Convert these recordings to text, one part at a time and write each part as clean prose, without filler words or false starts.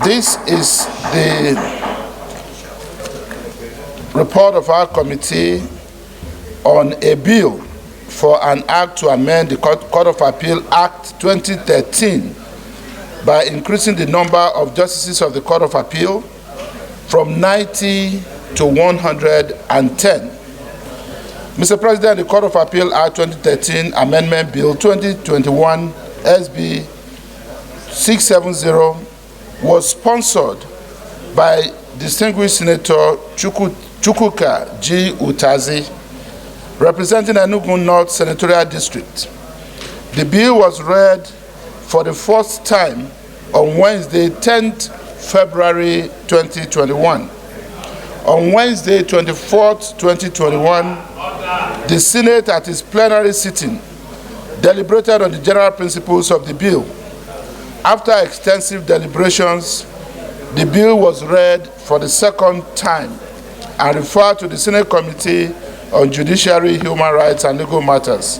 This is the report of our committee on a bill for an act to amend the Court of Appeal Act 2013 by increasing the number of justices of the Court of Appeal from 90 to 110. Mr. President, the Court of Appeal Act 2013 Amendment Bill 2021 SB 670 was sponsored by distinguished Senator Chukwuka G. Utazi, representing Enugu North Senatorial District. The bill was read for the first time on Wednesday, 10th February 2021. On Wednesday, 24th, 2021, the Senate at its plenary sitting deliberated on the general principles of the bill. After extensive deliberations, the bill was read for the second time and referred to the Senate Committee on Judiciary, Human Rights and Legal Matters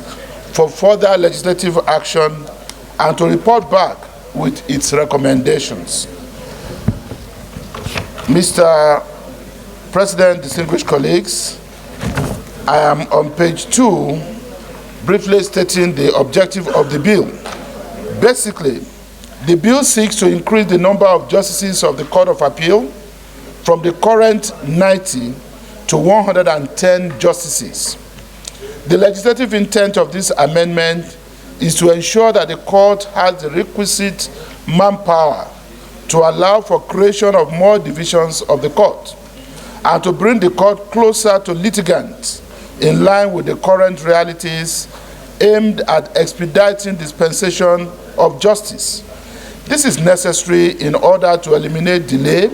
for further legislative action and to report back with its recommendations. Mr. President, distinguished colleagues, I am on page 2, briefly stating the objective of the bill. Basically, the bill seeks to increase the number of justices of the Court of Appeal from the current 90 to 110 justices. The legislative intent of this amendment is to ensure that the court has the requisite manpower to allow for creation of more divisions of the court and to bring the court closer to litigants in line with the current realities aimed at expediting dispensation of justice. This is necessary in order to eliminate delay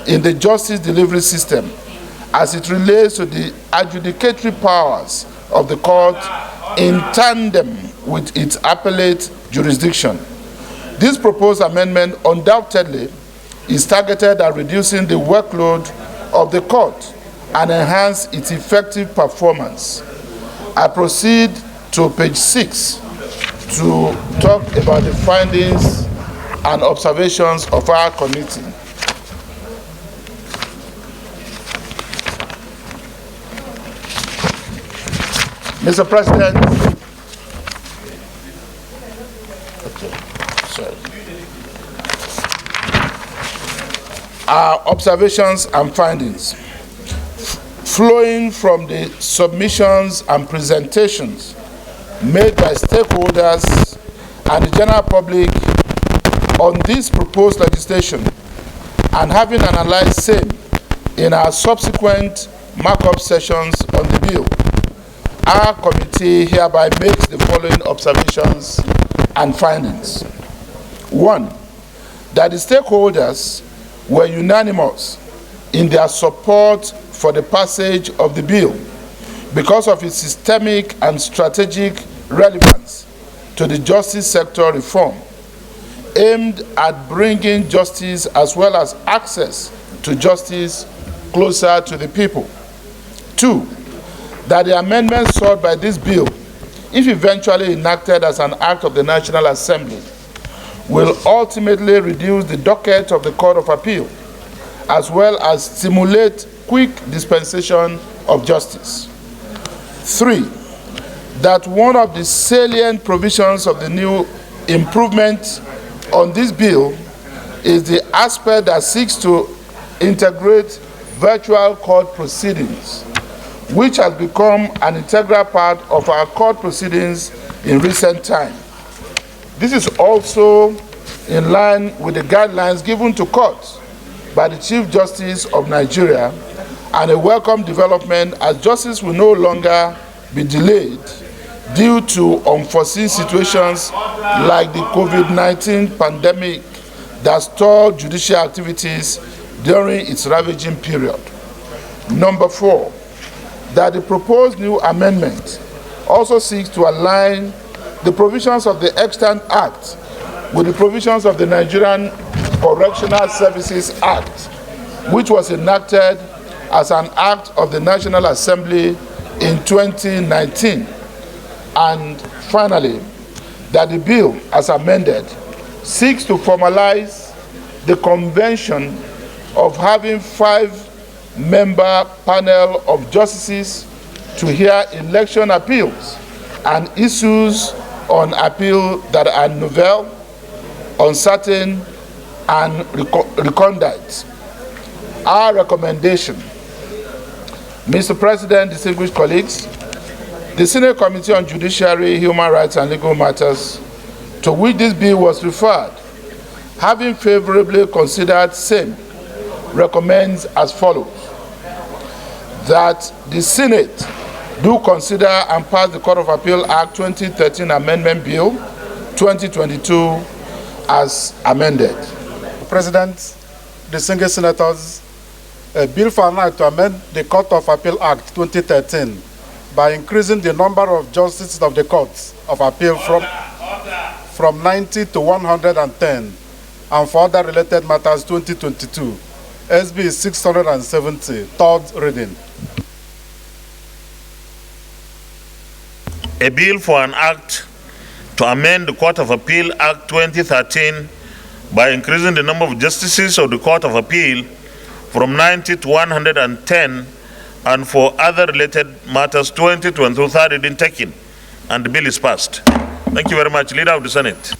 in the justice delivery system as it relates to the adjudicatory powers of the court in tandem with its appellate jurisdiction. This proposed amendment undoubtedly is targeted at reducing the workload of the court and enhance its effective performance. I proceed to page 6 to talk about the findings and observations of our committee. Mr. President, our observations and findings flowing from the submissions and presentations made by stakeholders and the general public on this proposed legislation, and having analyzed same in our subsequent markup sessions on the bill, our committee hereby makes the following observations and findings. 1, that the stakeholders were unanimous in their support for the passage of the bill because of its systemic and strategic relevance to the justice sector reform aimed at bringing justice as well as access to justice closer to the people. 2, that the amendments sought by this bill, if eventually enacted as an act of the National Assembly, will ultimately reduce the docket of the Court of Appeal, as well as stimulate quick dispensation of justice. 3, that one of the salient provisions of the new improvement on this bill is the aspect that seeks to integrate virtual court proceedings, which has become an integral part of our court proceedings in recent time. This is also in line with the guidelines given to courts by the Chief Justice of Nigeria, and a welcome development as justice will no longer be delayed due to unforeseen situations like the COVID-19 pandemic that stalled judicial activities during its ravaging period. Number 4, that the proposed new amendment also seeks to align the provisions of the Extant Act with the provisions of the Nigerian Correctional Services Act, which was enacted as an act of the National Assembly in 2019. And finally, that the bill, as amended, seeks to formalize the convention of having 5-member panel of justices to hear election appeals and issues on appeal that are novel, uncertain, and recondite. Our recommendation, Mr. President, distinguished colleagues, the Senate Committee on Judiciary, Human Rights and Legal Matters, to which this bill was referred, having favorably considered same, recommends as follows: that the Senate do consider and pass the Court of Appeal Act 2013 Amendment Bill 2022 as amended. President, distinguished senators, a bill for an act to amend the Court of Appeal Act 2013 by increasing the number of justices of the Court of Appeal from 90 to 110, and for other related matters 2022, SB 670, third reading. A bill for an act to amend the Court of Appeal Act 2013 by increasing the number of justices of the Court of Appeal from 90 to 110, and for other related matters 2022, third reading taken, and the bill is passed. Thank you very much. Leader of the Senate.